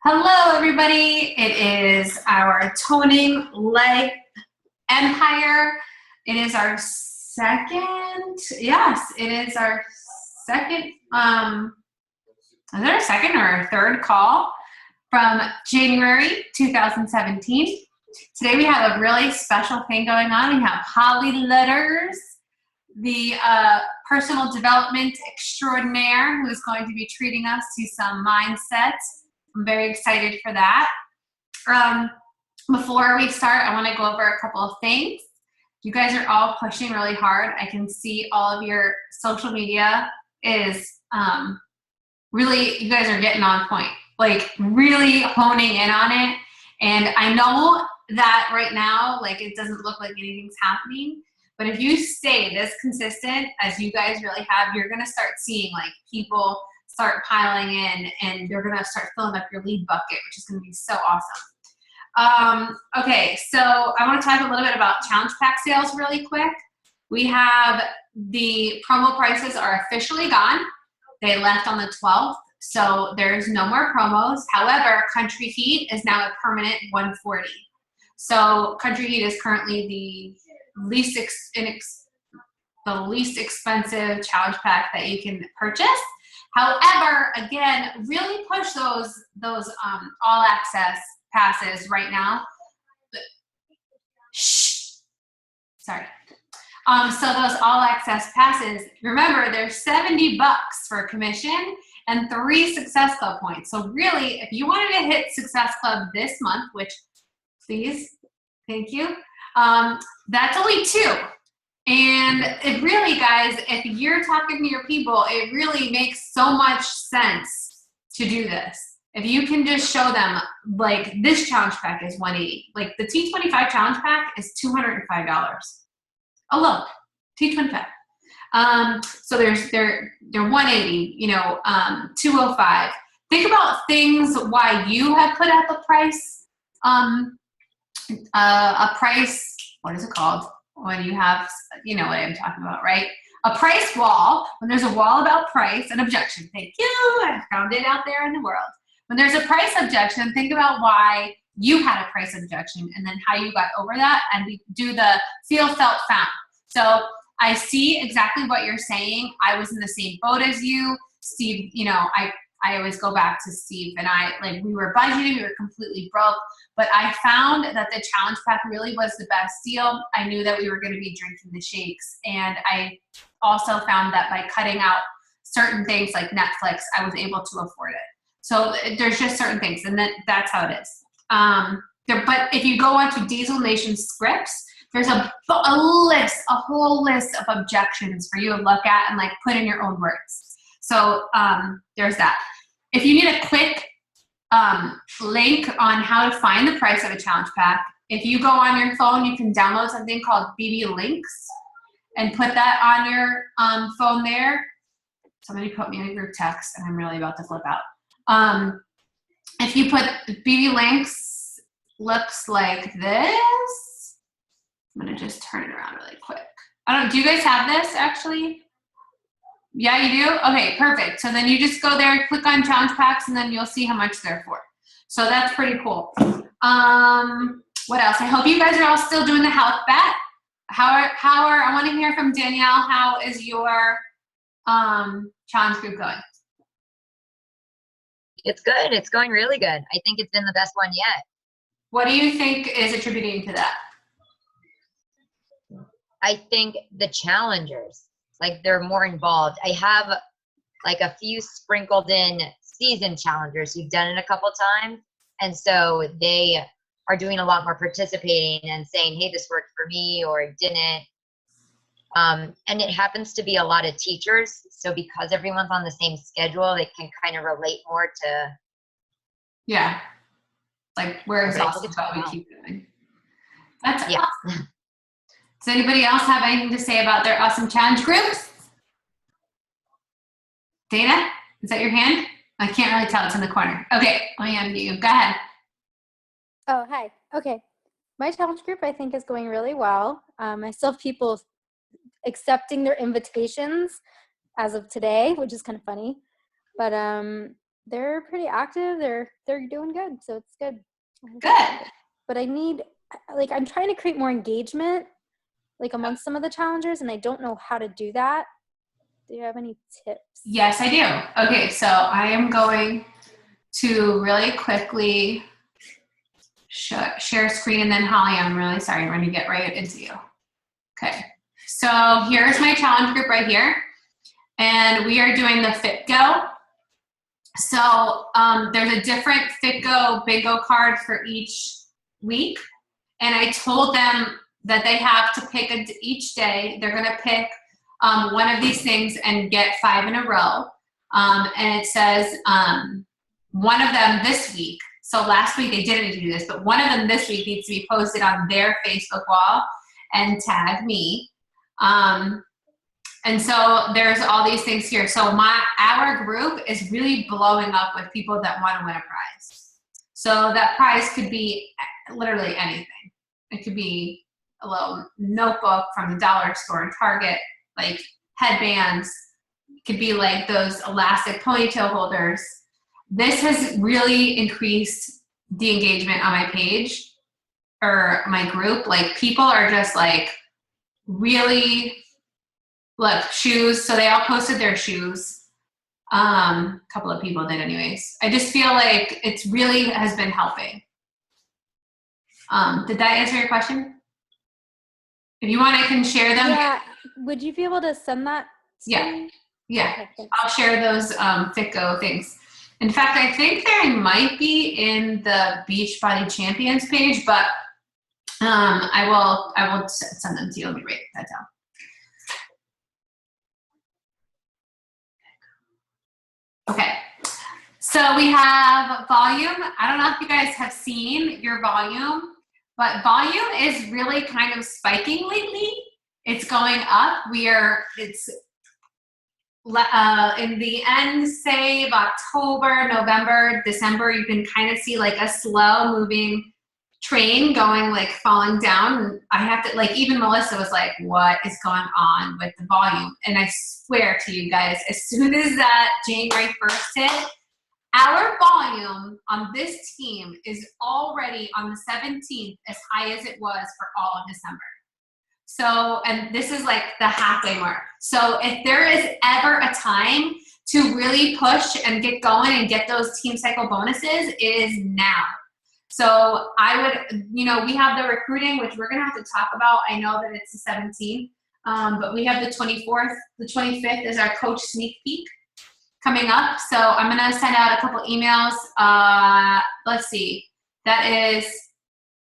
Hello, everybody. It is our toning leg empire. It is our second. Yes, it is our second. Is it our second or our third call from January 2017? Today we have a really special thing going on. We have Holly Lutters, the personal development extraordinaire, who is going to be treating us to some mindsets. I'm very excited for that. Before we start, I want to go over a couple of things. You guys are all pushing really hard. I can see all of your social media is really, you guys are getting on point, like really honing in on it. And I know that right now, like it doesn't look like anything's happening, but if you stay this consistent as you guys really have, you're going to start seeing like people start piling in and they're going to start filling up your lead bucket, which is going to be so awesome. Okay, so I want to talk a little bit about challenge pack sales really quick. We have the promo prices are officially gone. They left on the 12th, so there's no more promos. However, Country Heat is now a permanent 140. So Country Heat is currently the least expensive challenge pack that you can purchase. However, again, really push those all access passes right now. Shh. Sorry. So those all access passes, remember they're $70 for a commission and 3 Success Club points. So really, if you wanted to hit Success Club this month, which please, thank you, that's only 2. And it really, guys, if you're talking to your people, it really makes so much sense to do this. If you can just show them, like this challenge pack is $180. Like the T25 challenge pack is $205. Oh, look, T25. So they're $180, you know, $205. Think about things why you have put out the price, a price, what is it called? When you have, you know what I'm talking about, right? A price wall, when there's a wall about price and objection. Thank you, I found it out there in the world. When there's a price objection, think about why you had a price objection and then how you got over that, and we do the feel, felt, found. So I see exactly what you're saying. I was in the same boat as you. Steve, you know, I always go back to Steve and I, like we were budgeting, we were completely broke, but I found that the challenge pack really was the best deal. I knew that we were going to be drinking the shakes. And I also found that by cutting out certain things like Netflix, I was able to afford it. So there's just certain things, and that's how it is. But if you go onto Diesel Nation scripts, there's a whole list of objections for you to look at and like put in your own words. So there's that. If you need a quick link on how to find the price of a challenge pack, if you go on your phone, you can download something called BB Links and put that on your phone there. Somebody put me in a group text and I'm really about to flip out. If you put BB Links, looks like this. I'm gonna just turn it around really quick. Do you guys have this actually? Yeah, you do? Okay, perfect. So then you just go there, click on challenge packs, and then you'll see how much they're for. So that's pretty cool. What else? I hope you guys are all still doing the health bet. I want to hear from Danielle. How is your challenge group going? It's good. It's going really good. I think it's been the best one yet. What do you think is attributing to that? I think the challengers, like they're more involved. I have like a few sprinkled in seasoned challengers who've done it a couple times. And so they are doing a lot more participating and saying, hey, this worked for me or it didn't. And it happens to be a lot of teachers. So because everyone's on the same schedule, they can kind of relate more to. Yeah. Like we're exhausted, but we keep going. That's awesome. Does anybody else have anything to say about their awesome challenge groups? Dana, is that your hand? I can't really tell. It's in the corner. Okay, let me unmute you. Go ahead. Oh, hi. Okay. My challenge group, I think, is going really well. I still have people accepting their invitations as of today, which is kind of funny. But They're pretty active. They're doing good, so it's good. Good. But I need, like, I'm trying to create more engagement, like, amongst some of the challengers, and I don't know how to do that. Do you have any tips? Yes, I do. Okay, so I am going to really quickly share screen, and then Holly, I'm really sorry, I'm going to get right into you. Okay, so here's my challenge group right here, and we are doing the Fit Go. So there's a different Fit Go bingo card for each week, and I told them that they have to pick each day. They're going to pick one of these things and get 5 in a row. And it says one of them this week. So last week they didn't do this, but one of them this week needs to be posted on their Facebook wall and tag me. And so there's all these things here. So our group is really blowing up with people that want to win a prize. So that prize could be literally anything. It could be a little notebook from the dollar store and Target, like headbands. It could be like those elastic ponytail holders. This has really increased the engagement on my page or my group. Like people are just like really, look, shoes. So they all posted their shoes. A couple of people did anyways. I just feel like it's really has been helping. Did that answer your question? If you want, I can share them. Yeah. Would you be able to send that to me? Yeah. Okay, I'll share those FitGo things. In fact, I think they might be in the Beachbody Champions page, but I will send them to you. Let me write that down. Okay. So we have volume. I don't know if you guys have seen your volume, but volume is really kind of spiking lately. It's going up. It's in the end, say of October, November, December, you can kind of see like a slow moving train going, like falling down. I have to, like, even Melissa was like, what is going on with the volume? And I swear to you guys, as soon as that January 1st hit, our volume on this team is already on the 17th as high as it was for all of December. So, and this is like the halfway mark. So if there is ever a time to really push and get going and get those team cycle bonuses, it is now. So I would, we have the recruiting, which we're going to have to talk about. I know that it's the 17th, but we have the 24th. The 25th is our coach sneak peek coming up. So I'm going to send out a couple emails. Let's see. That is,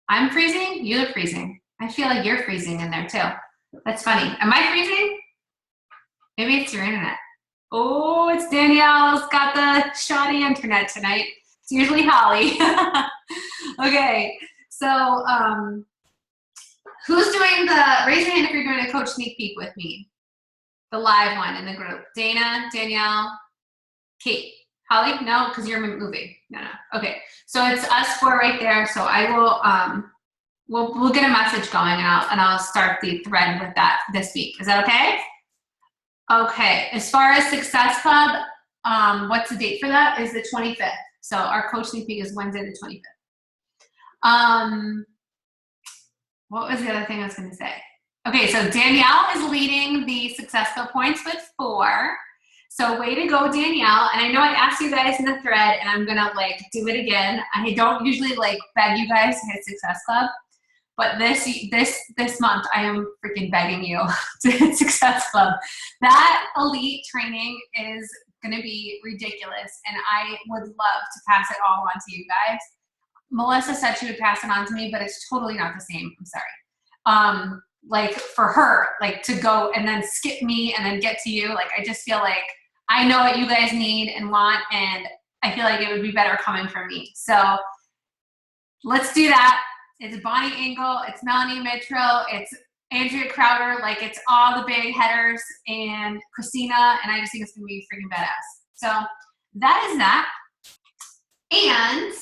I'm freezing. You're freezing. I feel like you're freezing in there too. That's funny. Am I freezing? Maybe it's your internet. Oh, it's Danielle's got the shoddy internet tonight. It's usually Holly. Okay, so who's doing raise your hand if you're doing a coach sneak peek with me. The live one in the group. Dana, Danielle, Kate. Holly? No, because you're moving. No. Okay, so it's us four right there. So I will, we'll get a message going and I'll start the thread with that this week. Is that okay? Okay, as far as Success Club, what's the date for that? Is the 25th. So our coach sneak peek is Wednesday the 25th. What was the other thing I was going to say? Okay, so Danielle is leading the Success Club points with 4. So way to go, Danielle. And I know I asked you guys in the thread, and I'm going to do it again. I don't usually beg you guys to hit Success Club, but this month I am freaking begging you to hit Success Club. That elite training is going to be ridiculous, and I would love to pass it all on to you guys. Melissa said she would pass it on to me, but it's totally not the same. I'm sorry. For her, to go and then skip me and then get to you, I just feel like I know what you guys need and want, and I feel like it would be better coming from me. So let's do that. It's Bonnie Engel, it's Melanie Mitchell, it's Andrea Crowder, it's all the big headers, and Christina, and I just think it's gonna be freaking badass. So that is that. And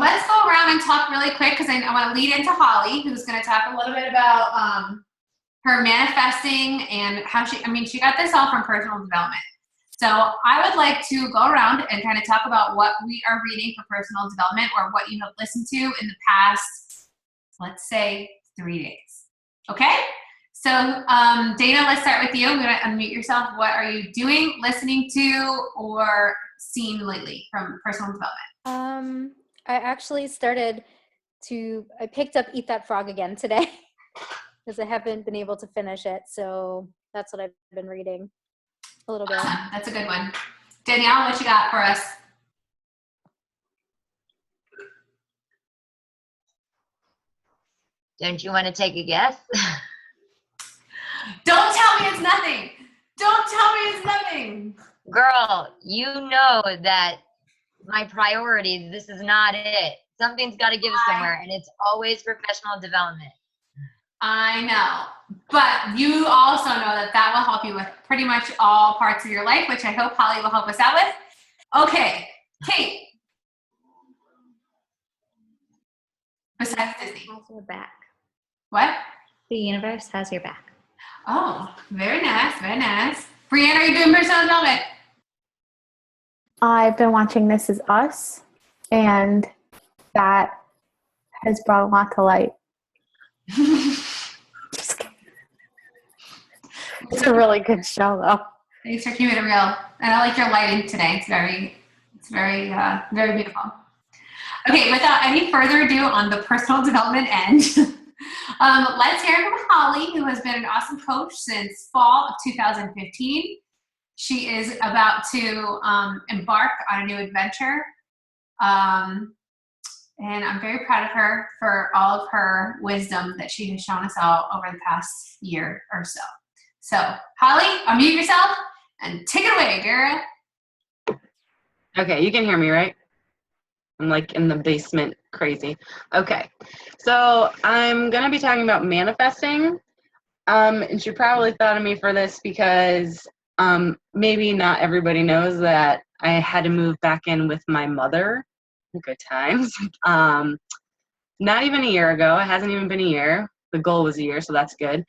let's go around and talk really quick, because I want to lead into Holly, who's going to talk a little bit about her manifesting and how she got this all from personal development. So I would like to go around and kind of talk about what we are reading for personal development or what you have listened to in the past, let's say 3 days. Okay? So Dana, let's start with you. I'm going to unmute yourself. What are you doing, listening to, or seen lately from personal development? I actually I picked up Eat That Frog again today because I haven't been able to finish it. So that's what I've been reading a little bit. Awesome. That's a good one. Danielle, what you got for us? Don't you want to take a guess? Don't tell me it's nothing. Don't tell me it's nothing. Girl, you know that my priority, this is not it. Something's got to give somewhere, and it's always professional development. I know, but you also know that that will help you with pretty much all parts of your life, which I hope Holly will help us out with. Okay, Kate. Besides Disney. Has your back. What? The universe has your back. Oh, very nice, very nice. Brianna, are you doing personal development? I've been watching This Is Us, and that has brought a lot to light. Just kidding. It's a really good show, though. Thanks for keeping it real. And I like your lighting today. It's very beautiful. Okay, without any further ado on the personal development end, let's hear from Holly, who has been an awesome coach since fall of 2015. She is about to embark on a new adventure. And I'm very proud of her for all of her wisdom that she has shown us all over the past year or so. So, Holly, unmute yourself and take it away, girl. Okay, you can hear me, right? I'm like in the basement crazy. Okay, so I'm going to be talking about manifesting. And you probably thought of me for this because maybe not everybody knows that I had to move back in with my mother. Good times. Not even a year ago. It hasn't even been a year. The goal was a year, so that's good.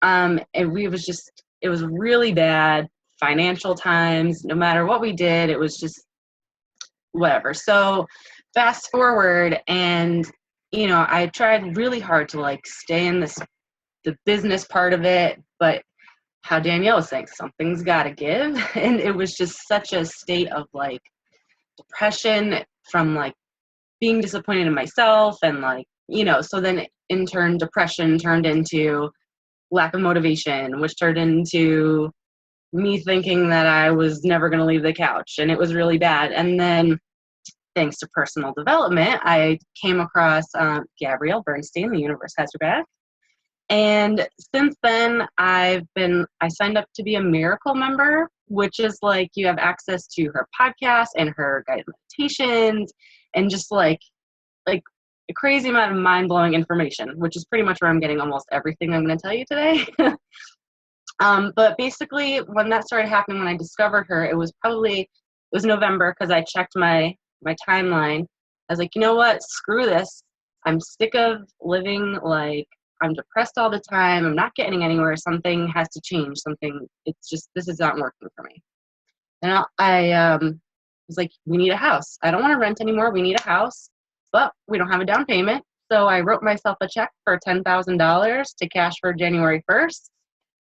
And it was really bad financial times. No matter what we did, it was just whatever. So fast forward, and I tried really hard to like stay in the business part of it, but how Danielle was saying, something's got to give. And it was just such a state of like depression from like being disappointed in myself, and like, so then in turn, depression turned into lack of motivation, which turned into me thinking that I was never going to leave the couch, and it was really bad. And then thanks to personal development, I came across Gabrielle Bernstein, The Universe Has Your Back. And since then, I signed up to be a Miracle member, which is like you have access to her podcast and her guided meditations and just like a crazy amount of mind-blowing information, which is pretty much where I'm getting almost everything I'm going to tell you today. But basically, when that started happening, when I discovered her, it was November, because I checked my timeline. I was like, you know what? Screw this. I'm sick of living like I'm depressed all the time. I'm not getting anywhere. Something has to change. This is not working for me. And I was like, we need a house. I don't want to rent anymore. We need a house, but we don't have a down payment. So I wrote myself a check for $10,000 to cash for January 1st.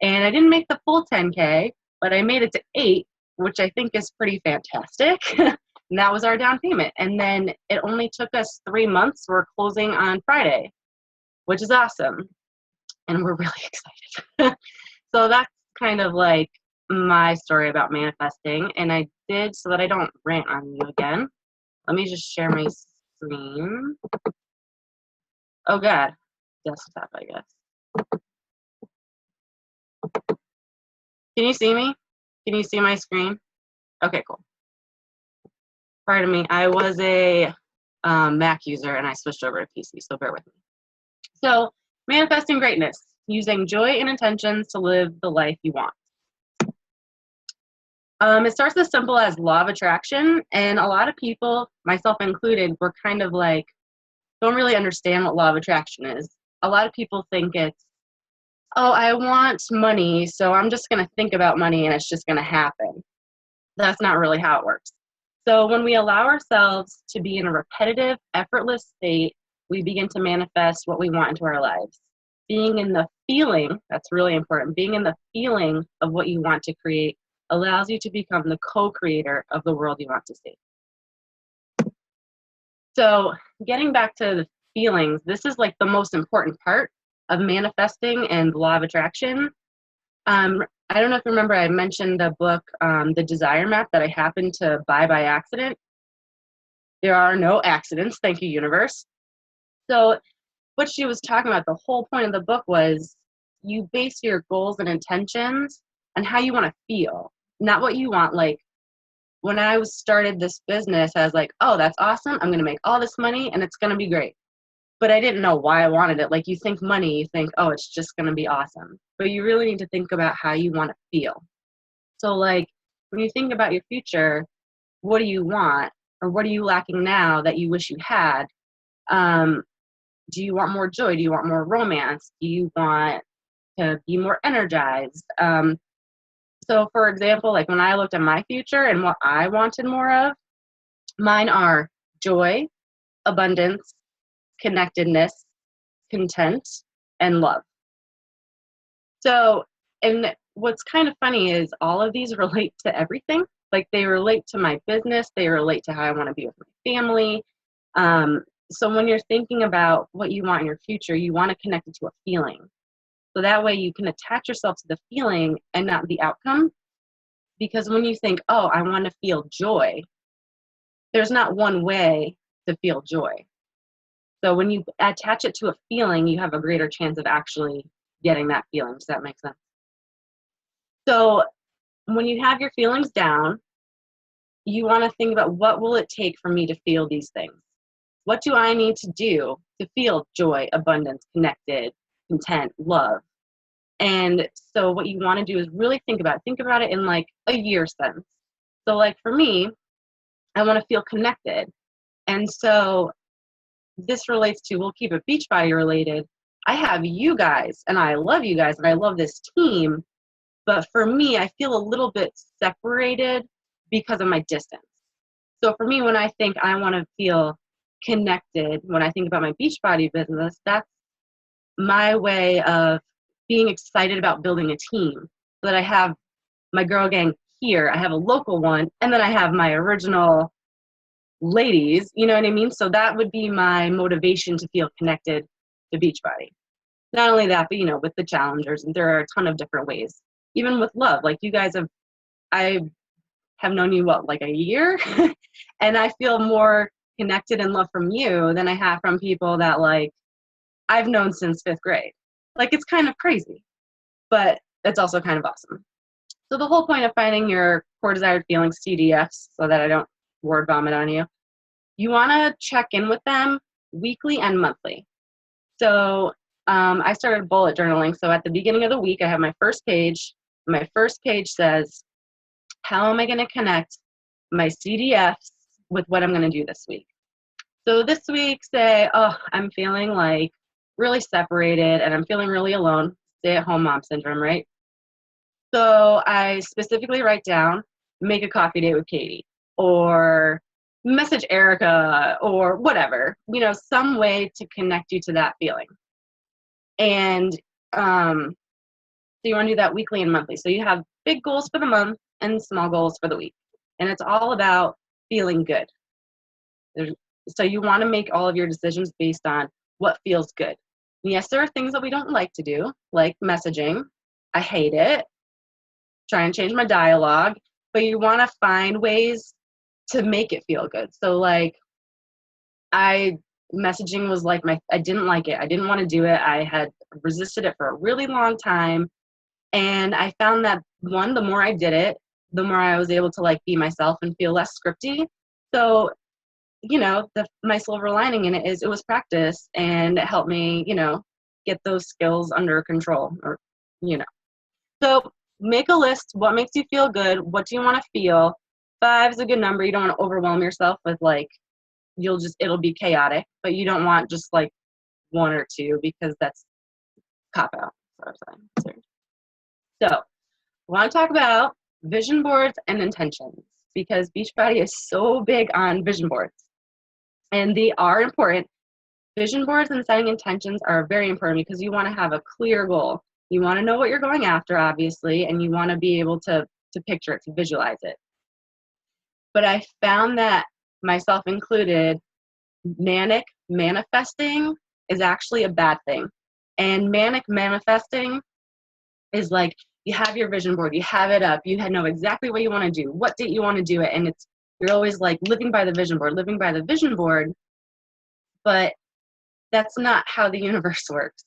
And I didn't make the full 10K, but I made it to 8, which I think is pretty fantastic. And that was our down payment. And then it only took us 3 months. We're closing on Friday, which is awesome. And we're really excited. So that's kind of like my story about manifesting. And I did, so that I don't rant on you again, let me just share my screen. Oh God, desktop, I guess. Can you see me? Can you see my screen? Okay, cool. Pardon me, I was a Mac user and I switched over to PC, so bear with me. So, manifesting greatness, using joy and intentions to live the life you want. It starts as simple as law of attraction, and a lot of people, myself included, were kind of like, don't really understand what law of attraction is. A lot of people think it's, oh, I want money, so I'm just going to think about money and it's just going to happen. That's not really how it works. So when we allow ourselves to be in a repetitive, effortless state, we begin to manifest what we want into our lives. Being in the feeling, that's really important, being in the feeling of what you want to create allows you to become the co-creator of the world you want to see. So getting back to the feelings, this is like the most important part of manifesting and law of attraction. I don't know if you remember, I mentioned the book, The Desire Map, that I happened to buy by accident. There are no accidents, thank you, universe. So what she was talking about, the whole point of the book was you base your goals and intentions on how you want to feel, not what you want. Like when I started this business, I was like, oh, that's awesome. I'm going to make all this money and it's going to be great. But I didn't know why I wanted it. Like you think money, you think, oh, it's just going to be awesome. But you really need to think about how you want to feel. So like when you think about your future, what do you want? Or what are you lacking now that you wish you had? Do you want more joy? Do you want more romance? Do you want to be more energized? So for example, like when I looked at my future and what I wanted more of, mine are joy, abundance, connectedness, content, and love. So, and what's kind of funny is all of these relate to everything. Like they relate to my business, they relate to how I want to be with my family. So when you're thinking about what you want in your future, you want to connect it to a feeling. So that way you can attach yourself to the feeling and not the outcome. Because when you think, oh, I want to feel joy, there's not one way to feel joy. So when you attach it to a feeling, you have a greater chance of actually getting that feeling. Does that make sense? So when you have your feelings down, you want to think about what will it take for me to feel these things? What do I need to do to feel joy, abundance, connected, content, love? And so what you want to do is really think about it in like a year sense. So like for me, I want to feel connected. And so this relates to, we'll keep it Beachbody related. I have you guys and I love you guys and I love this team. But for me, I feel a little bit separated because of my distance. So for me, when I think I want to feel connected, when I think about my Beachbody business, that's my way of being excited about building a team. So that I have my girl gang here, I have a local one, and then I have my original ladies, you know what I mean? So that would be my motivation to feel connected to Beachbody. Not only that, but you know, with the challengers, and there are a ton of different ways. Even with love, like you guys I have known you, what, like a year? And I feel more connected and love from you than I have from people that like I've known since 5th grade. Like it's kind of crazy, but it's also kind of awesome. So the whole point of finding your core desired feelings, CDFs, so that I don't word vomit on you, you want to check in with them weekly and monthly. So I started bullet journaling. So at the beginning of the week, I have my first page. My first page says, how am I going to connect my CDFs with what I'm going to do this week? So this week, say, oh, I'm feeling like really separated and I'm feeling really alone. Stay-at-home mom syndrome, right? So I specifically write down, make a coffee date with Katie, or message Erica, or whatever, you know, some way to connect you to that feeling. And so you want to do that weekly and monthly. So you have big goals for the month and small goals for the week. And it's all about feeling good. So you want to make all of your decisions based on what feels good. Yes, there are things that we don't like to do, like messaging. I hate it. Try and change my dialogue. But you want to find ways to make it feel good. So like messaging was like I didn't like it. I didn't want to do it. I had resisted it for a really long time. And I found that one, the more I did it, the more I was able to like be myself and feel less scripty. So, you know, my silver lining in it is it was practice and it helped me, you know, get those skills under control, or, you know. So make a list. What makes you feel good? What do you want to feel? 5 is a good number. You don't want to overwhelm yourself with like, it'll be chaotic, but you don't want just like 1 or 2 because that's cop out. So I want to talk about vision boards and intentions, because Beachbody is so big on vision boards, and they are important. Vision boards and setting intentions are very important because you want to have a clear goal. You want to know what you're going after, obviously, and you want to be able to picture it, to visualize it. But I found that, myself included, manic manifesting is actually a bad thing. And manic manifesting is like, you have your vision board, you have it up, you know exactly what you want to do, what date you want to do it, and you're always like living by the vision board, but that's not how the universe works.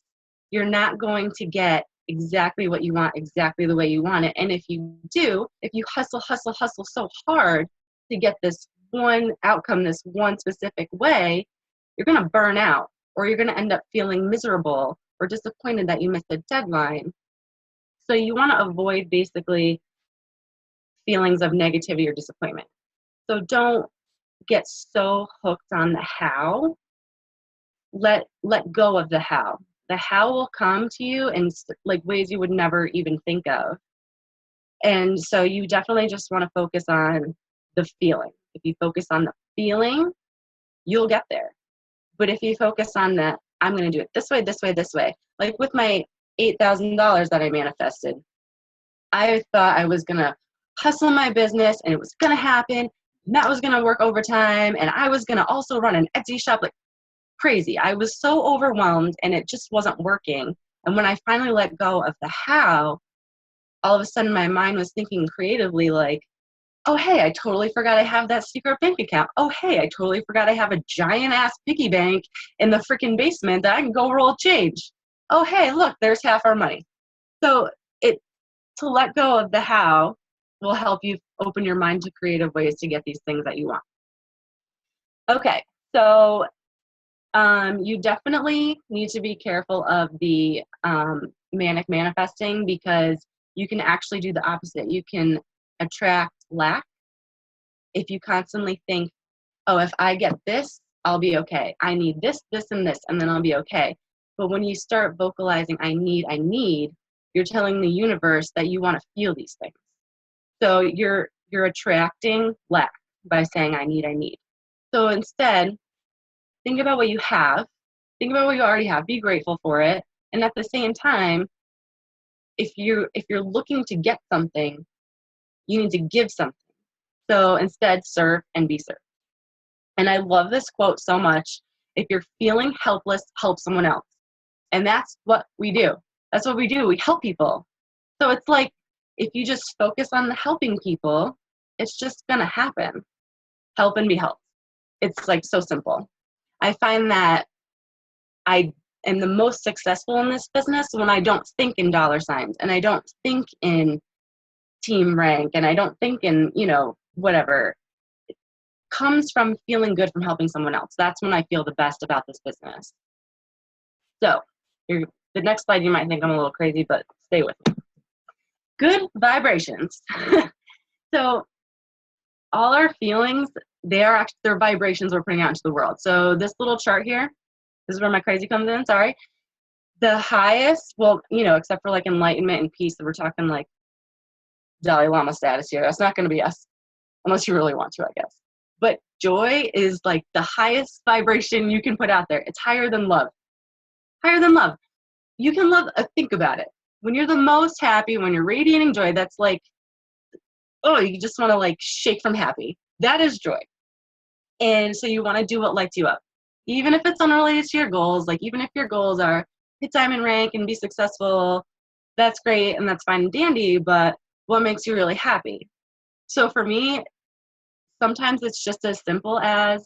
You're not going to get exactly what you want exactly the way you want it. And if you hustle so hard to get this one outcome, this one specific way, you're going to burn out, or you're going to end up feeling miserable or disappointed that you missed a deadline. So you want to avoid basically feelings of negativity or disappointment. So don't get so hooked on the how. Let go of the how. The how will come to you in like ways you would never even think of. And so you definitely just want to focus on the feeling. If you focus on the feeling, you'll get there. But if you focus on the, I'm going to do it this way, this way, this way. Like with my $8,000 that I manifested, I thought I was going to hustle my business and it was going to happen. And that was going to work overtime. And I was going to also run an Etsy shop like crazy. I was so overwhelmed and it just wasn't working. And when I finally let go of the how, all of a sudden my mind was thinking creatively like, oh, hey, I totally forgot I have that secret bank account. Oh, hey, I totally forgot I have a giant ass piggy bank in the freaking basement that I can go roll change. Oh, hey, look, there's half our money. So to let go of the how will help you open your mind to creative ways to get these things that you want. Okay, so you definitely need to be careful of the manic manifesting, because you can actually do the opposite. You can attract lack if you constantly think, oh, if I get this, I'll be okay. I need this, this, and this, and then I'll be okay. But when you start vocalizing, I need, you're telling the universe that you want to feel these things. So you're attracting lack by saying, I need. So instead, think about what you have. Think about what you already have. Be grateful for it. And at the same time, if you're looking to get something, you need to give something. So instead, serve and be served. And I love this quote so much. If you're feeling helpless, help someone else. And that's what we do. That's what we do. We help people. So it's like, if you just focus on the helping people, it's just going to happen. Help and be helped. It's like so simple. I find that I am the most successful in this business when I don't think in dollar signs, and I don't think in team rank, and I don't think in, whatever. It comes from feeling good from helping someone else. That's when I feel the best about this business. So the next slide, you might think I'm a little crazy, but stay with me. Good vibrations. So all our feelings, they're vibrations we're putting out into the world. So this little chart here, this is where my crazy comes in, sorry. The highest, well, except for like enlightenment and peace, we're talking like Dalai Lama status here. That's not going to be us, unless you really want to, I guess. But joy is like the highest vibration you can put out there. It's higher than love. Higher than love. You can love, think about it. When you're the most happy, when you're radiating joy, that's like, oh, you just want to like shake from happy. That is joy. And so you want to do what lights you up. Even if it's unrelated to your goals, like even if your goals are hit diamond rank and be successful, that's great and that's fine and dandy, but what makes you really happy? So for me, sometimes it's just as simple as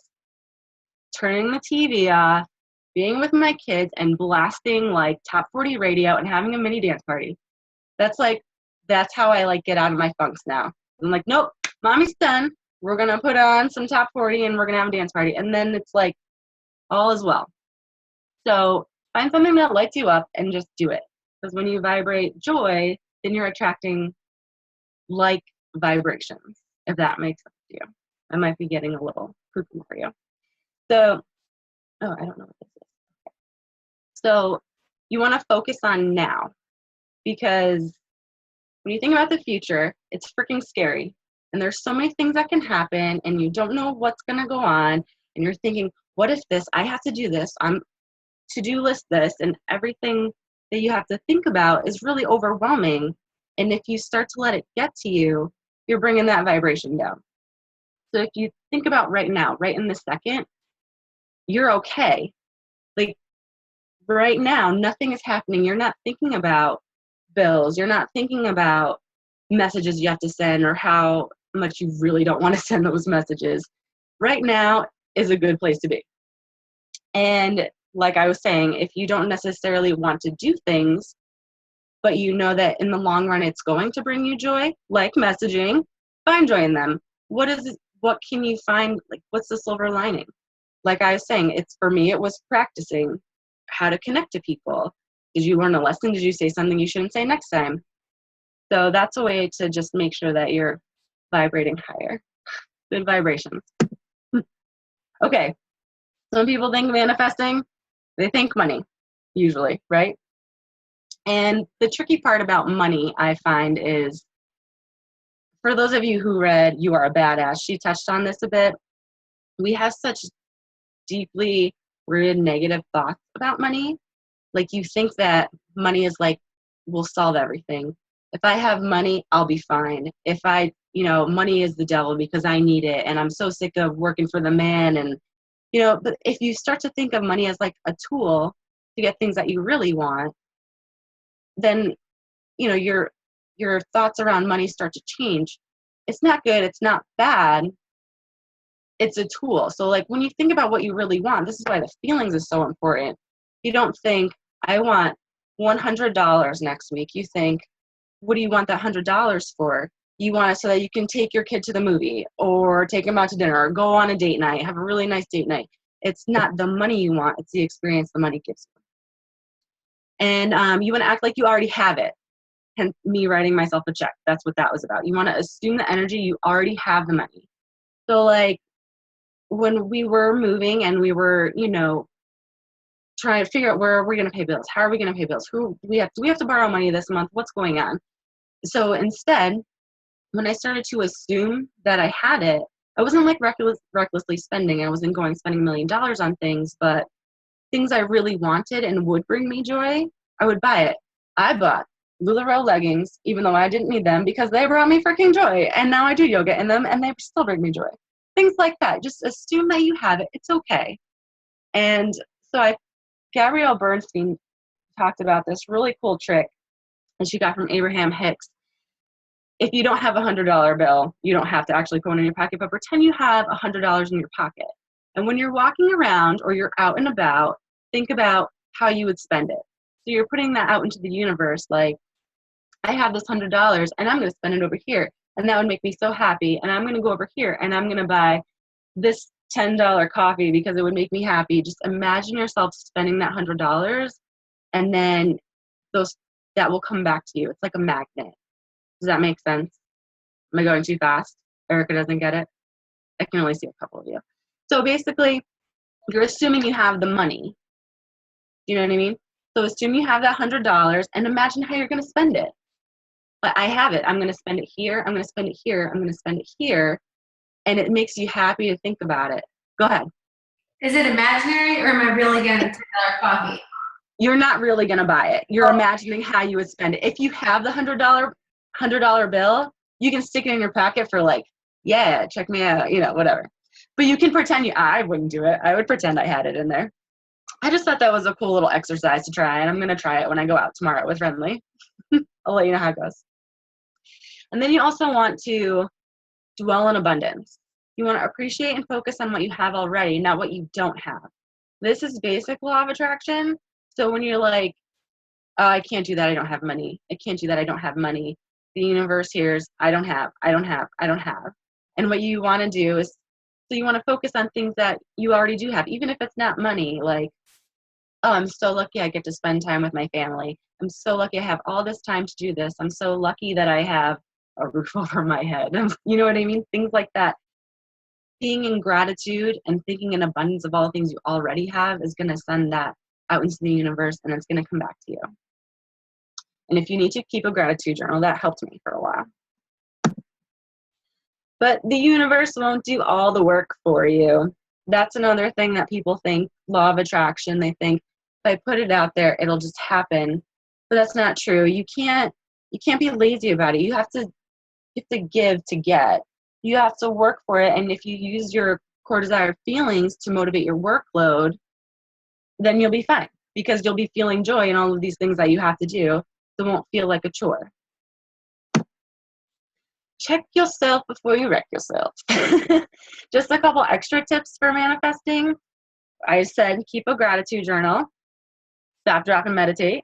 turning the TV off, being with my kids and blasting like top 40 radio and having a mini dance party. That's how I like get out of my funks now. I'm like, nope, mommy's done. We're going to put on some top 40 and we're going to have a dance party. And then it's like, all is well. So find something that lights you up and just do it. Because when you vibrate joy, then you're attracting like vibrations, if that makes sense to you. I might be getting a little cuckoo for you. So, I don't know what this is. Okay. So you want to focus on now, because when you think about the future, it's freaking scary. And there's so many things that can happen, and you don't know what's going to go on. And you're thinking, what if this? I have to do this. I'm to-do list this, and everything that you have to think about is really overwhelming. And if you start to let it get to you, you're bringing that vibration down. So if you think about right now, right in this second, you're okay. Like right now, nothing is happening. You're not thinking about bills. You're not thinking about messages you have to send or how much you really don't want to send those messages. Right now is a good place to be. And like I was saying, if you don't necessarily want to do things, but you know that in the long run it's going to bring you joy, like messaging, find joy in them. What can you find? Like, what's the silver lining? Like I was saying, it's for me, it was practicing how to connect to people. Did you learn a lesson? Did you say something you shouldn't say next time? So that's a way to just make sure that you're vibrating higher. Good vibrations. Okay. Some people think manifesting, they think money, usually, right? And the tricky part about money, I find, is for those of you who read You Are a Badass, she touched on this a bit. We have such deeply rooted negative thoughts about money. Like, you think that money is like, will solve everything. If I have money, I'll be fine. If money is the devil because I need it, and I'm so sick of working for the man. And, but if you start to think of money as like a tool to get things that you really want, then, your thoughts around money start to change. It's not good. It's not bad. It's a tool. So like when you think about what you really want, this is why the feelings is so important. You don't think, I want $100 next week. You think, what do you want that $100 for? You want it so that you can take your kid to the movie or take them out to dinner or go on a date night, have a really nice date night. It's not the money you want. It's the experience the money gives you. And you want to act like you already have it. Hence me writing myself a check. That's what that was about. You want to assume the energy, you already have the money. So like when we were moving and we were, trying to figure out where are we going to pay bills? How are we going to pay bills? Do we have to borrow money this month? What's going on? So instead, when I started to assume that I had it, I wasn't like recklessly spending. I wasn't spending $1 million on things, but things I really wanted and would bring me joy, I would buy it. I bought LuLaRoe leggings, even though I didn't need them, because they brought me freaking joy. And now I do yoga in them, and they still bring me joy. Things like that. Just assume that you have it. It's okay. And so Gabrielle Bernstein talked about this really cool trick that she got from Abraham Hicks. If you don't have a $100 bill, you don't have to actually put one in your pocket, but pretend you have $100 in your pocket. And when you're walking around or you're out and about, think about how you would spend it. So you're putting that out into the universe, like, I have this $100 and I'm going to spend it over here. And that would make me so happy. And I'm going to go over here and I'm going to buy this $10 coffee because it would make me happy. Just imagine yourself spending that $100 and then that will come back to you. It's like a magnet. Does that make sense? Am I going too fast? Erica doesn't get it? I can only see a couple of you. So basically, you're assuming you have the money. You know what I mean? So assume you have that $100 and imagine how you're going to spend it. But I have it. I'm going to spend it here. I'm going to spend it here. I'm going to spend it here. And it makes you happy to think about it. Go ahead. Is it imaginary or am I really getting a $10 coffee? You're not really going to buy it. You're imagining how you would spend it. If you have the $100 bill, you can stick it in your pocket for like, yeah, check me out, whatever. But you can pretend I wouldn't do it. I would pretend I had it in there. I just thought that was a cool little exercise to try, and I'm going to try it when I go out tomorrow with Renly. I'll let you know how it goes. And then you also want to dwell in abundance. You want to appreciate and focus on what you have already, not what you don't have. This is basic law of attraction. So when you're like, oh, I can't do that, I don't have money. I can't do that, I don't have money. The universe hears, I don't have. And what you want to do is, so you want to focus on things that you already do have, even if it's not money. Like, oh, I'm so lucky I get to spend time with my family. I'm so lucky I have all this time to do this. I'm so lucky that I have a roof over my head. You know what I mean? Things like that. Being in gratitude and thinking in abundance of all the things you already have is going to send that out into the universe, and it's going to come back to you. And if you need to, keep a gratitude journal. That helped me for a while. But the universe won't do all the work for you. That's another thing that people think, law of attraction. They think if I put it out there, it'll just happen. But that's not true. You can't be lazy about it. You have to give to get. You have to work for it. And if you use your core desired feelings to motivate your workload, then you'll be fine, because you'll be feeling joy in all of these things that you have to do. So it won't feel like a chore. Check yourself before you wreck yourself. Just a couple extra tips for manifesting. I said keep a gratitude journal. Stop, drop, and meditate.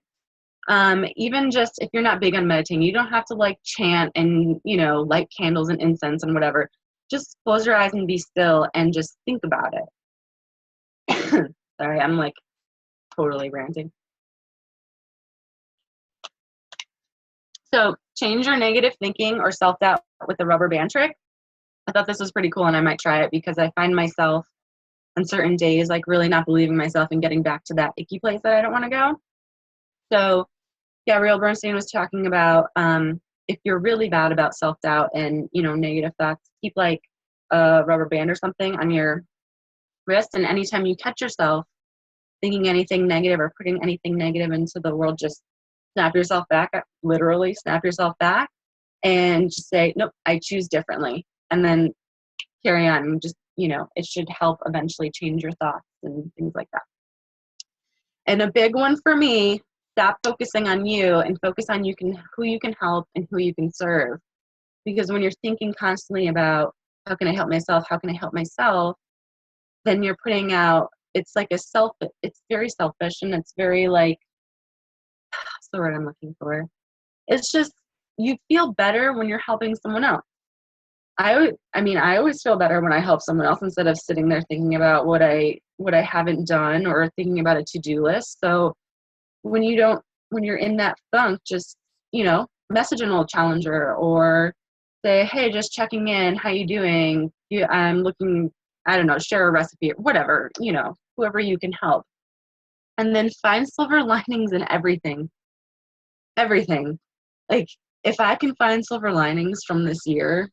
Even just if you're not big on meditating, you don't have to like chant and, light candles and incense and whatever. Just close your eyes and be still and just think about it. Sorry, I'm like totally ranting. So change your negative thinking or self-doubt with the rubber band trick. I thought this was pretty cool and I might try it, because I find myself on certain days like really not believing myself and getting back to that icky place that I don't want to go. So Gabrielle Bernstein was talking about if you're really bad about self-doubt and, negative thoughts, keep like a rubber band or something on your wrist. And anytime you catch yourself thinking anything negative or putting anything negative into the world, just snap yourself back, literally snap yourself back and just say, nope, I choose differently. And then carry on. And just, it should help eventually change your thoughts and things like that. And a big one for me, stop focusing on you and focus on who you can help and who you can serve. Because when you're thinking constantly about how can I help myself, how can I help myself, then you're putting out, it's very selfish, and it's very like, what's the word I'm looking for? It's just, you feel better when you're helping someone else. I always feel better when I help someone else instead of sitting there thinking about what I haven't done or thinking about a to-do list. So when you're in that funk, just, message an old challenger or say, hey, just checking in, how you doing? I'm looking, I don't know, share a recipe or whatever, whoever you can help. And then find silver linings in everything. Everything. Like, if I can find silver linings from this year,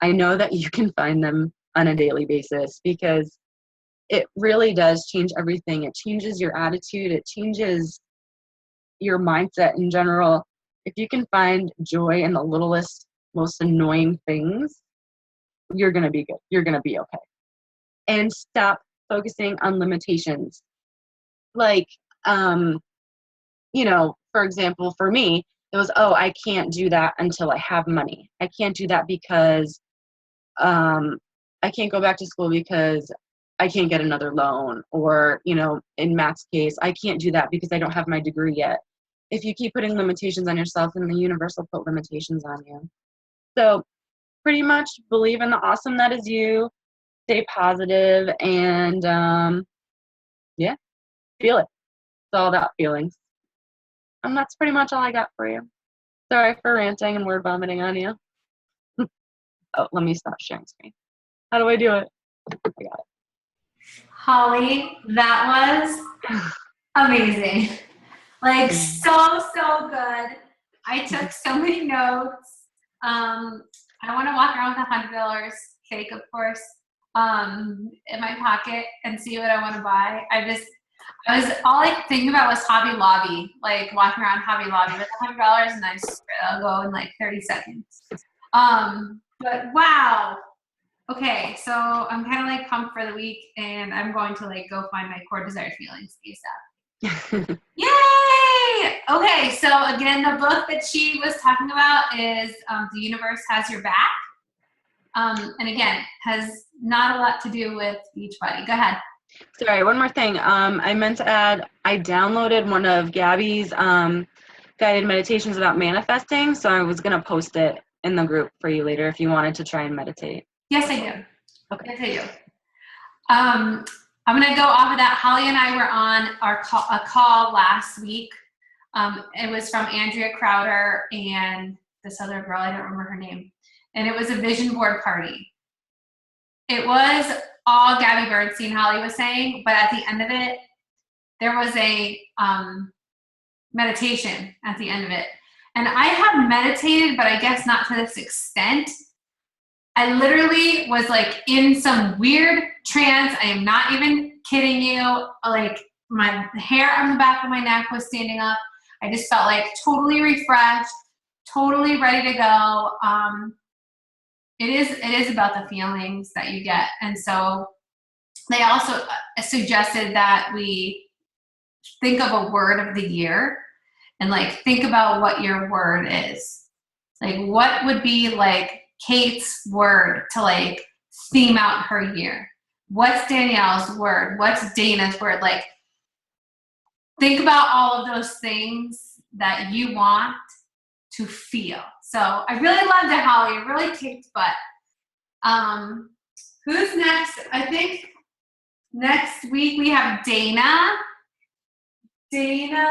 I know that you can find them on a daily basis, because it really does change everything. It changes your attitude. It changes your mindset in general. If you can find joy in the littlest, most annoying things, you're going to be good. You're going to be okay. And stop focusing on limitations. Like, for example, for me, it was, I can't do that until I have money. I can't do that because I can't go back to school because I can't get another loan. Or, in Matt's case, I can't do that because I don't have my degree yet. If you keep putting limitations on yourself, then the universe will put limitations on you. So pretty much believe in the awesome that is you, stay positive, and feel it. It's all about feelings. And that's pretty much all I got for you. Sorry for ranting and word vomiting on you. Oh, let me stop sharing screen. How do I do it? I got it. Holly, that was amazing. Like, so good. I took so many notes. I want to walk around with $100, fake, of course, in my pocket and see what I want to buy. All I thinking about was Hobby Lobby, like walking around Hobby Lobby with $100, and I'll go in like 30 seconds. But wow. Okay, so I'm kind of like pumped for the week, and I'm going to like go find my core desired feelings ASAP. Yay! Okay, so again, the book that she was talking about is The Universe Has Your Back. And again, has not a lot to do with Beachbody. Go ahead. Sorry, one more thing. I meant to add, I downloaded one of Gabby's guided meditations about manifesting, so I was going to post it in the group for you later if you wanted to try and meditate. Yes, I do. Okay. Yes, I do. I'm going to go off of that. Holly and I were on a call last week. It was from Andrea Crowder and this other girl, I don't remember her name. And it was a vision board party. It was all Gabby Bernstein, Holly was saying, but at the end of it, there was a meditation at the end of it. And I have meditated, but I guess not to this extent. I literally was like in some weird trance. I am not even kidding you. Like my hair on the back of my neck was standing up. I just felt like totally refreshed, totally ready to go. It is about the feelings that you get. And so they also suggested that we think of a word of the year and like think about what your word is. Like what would be like Kate's word to like theme out her year? What's Danielle's word? What's Dana's word? Like think about all of those things that you want to feel. So I really loved it, Holly. It really kicked butt. Who's next? I think next week we have Dana. Dana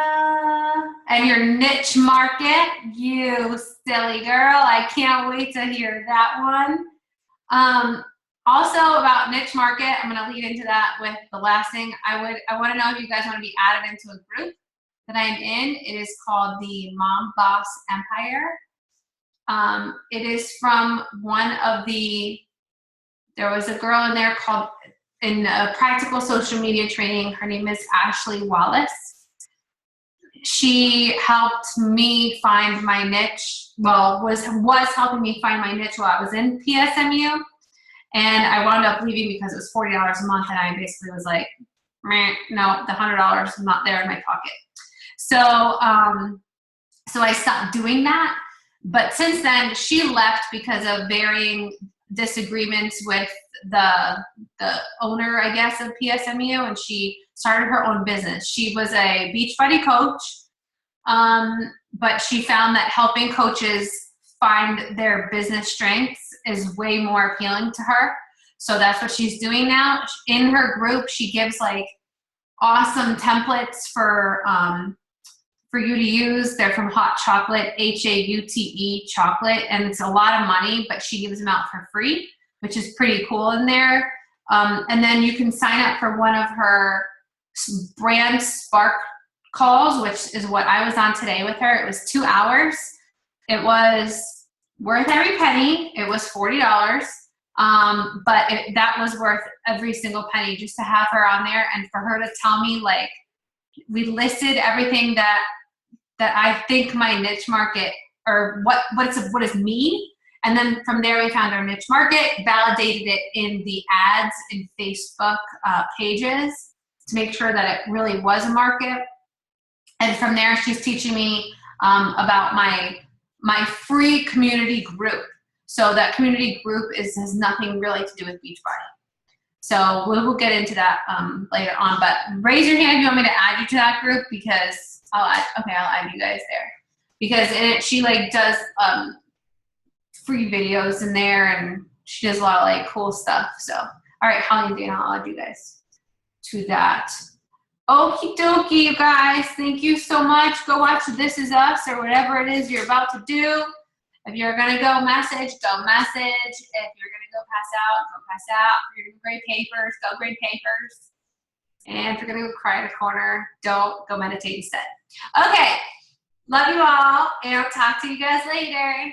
and your niche market, you silly girl. I can't wait to hear that one. Also about niche market, I'm going to lead into that with the last thing. I want to know if you guys want to be added into a group that I'm in. It is called the Mom Boss Empire. It is from one of there was a girl in there called, in practical social media training, her name is Ashley Wallace. She helped me find my niche, was helping me find my niche while I was in PSMU. And I wound up leaving because it was $40 a month, and I basically was like, no, the $100 is not there in my pocket. So, so I stopped doing that. But since then, she left because of varying disagreements with the owner, I guess, of PSMU, and she started her own business. She was a Beachbody coach, but she found that helping coaches find their business strengths is way more appealing to her. So that's what she's doing now. In her group, she gives like awesome templates for you to use. They're from Hot Chocolate, HAUTE chocolate, and it's a lot of money, but she gives them out for free, which is pretty cool in there. And then you can sign up for one of her brand spark calls, which is what I was on today with her. It was 2 hours. It was worth every penny. It was $40. But that was worth every single penny just to have her on there and for her to tell me, like, we listed everything that I think my niche market, or what is me. And then from there we found our niche market, validated it in the ads in Facebook pages to make sure that it really was a market. And from there she's teaching me about my free community group. So that community group has nothing really to do with Beachbody. So we'll get into that later on. But raise your hand if you want me to add you to that group, because I'll add you guys there. Because she like does free videos in there, and she does a lot of like cool stuff. So all right, Holly and Dana, I'll add you guys to that. Okie dokie, you guys. Thank you so much. Go watch This Is Us or whatever it is you're about to do. If you're going to go message, go message. If you're going to go pass out, go pass out. If you're going to grade papers, go grade papers. And if you're going to go cry in a corner, don't go meditate instead. Okay. Love you all, and I'll talk to you guys later.